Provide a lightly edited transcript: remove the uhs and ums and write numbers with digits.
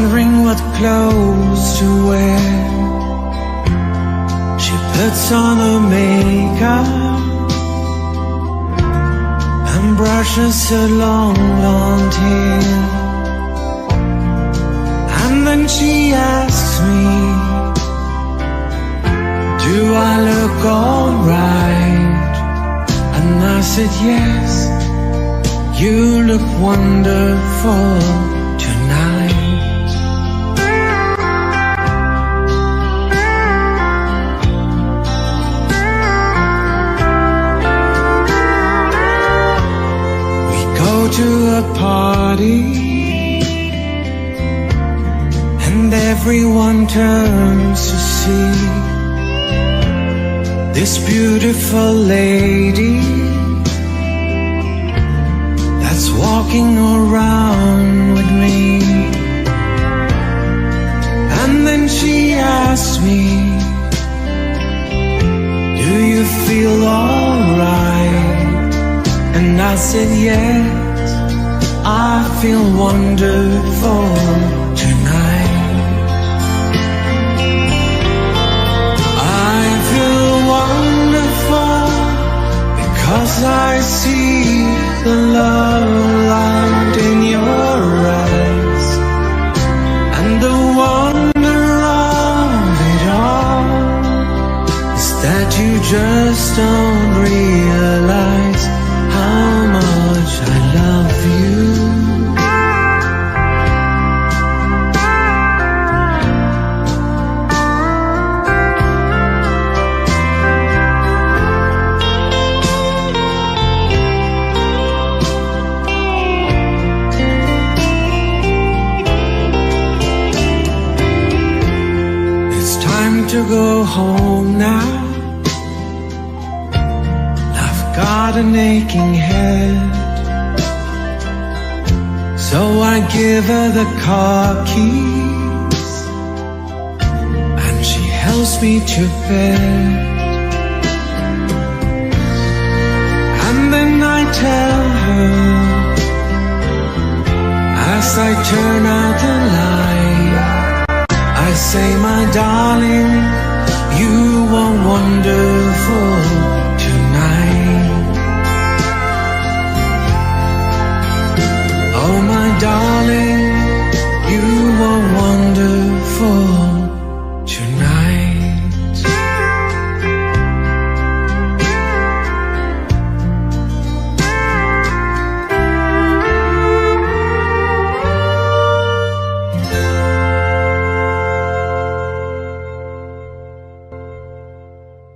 wondering what clothes to wear. She puts on her makeup and brushes her long blonde hair. And then she asks me, do I look alright? And I said yes, you look wonderful tonight. We go to a party and everyone turns to see this beautiful lady that's walking around with me. And then she asked me, do you feel alright? And I said yes, I feel wonderful tonight. I feel wonderful because I see the love light in your eyes. And the wonder of it all is that you just don't realize how much I love you. To go home now, I've got an aching head, so I give her the car keys and she helps me to bed. And then I tell her, as I turn out the light, I say, my darling, you are wonderful tonight. Oh, my darling,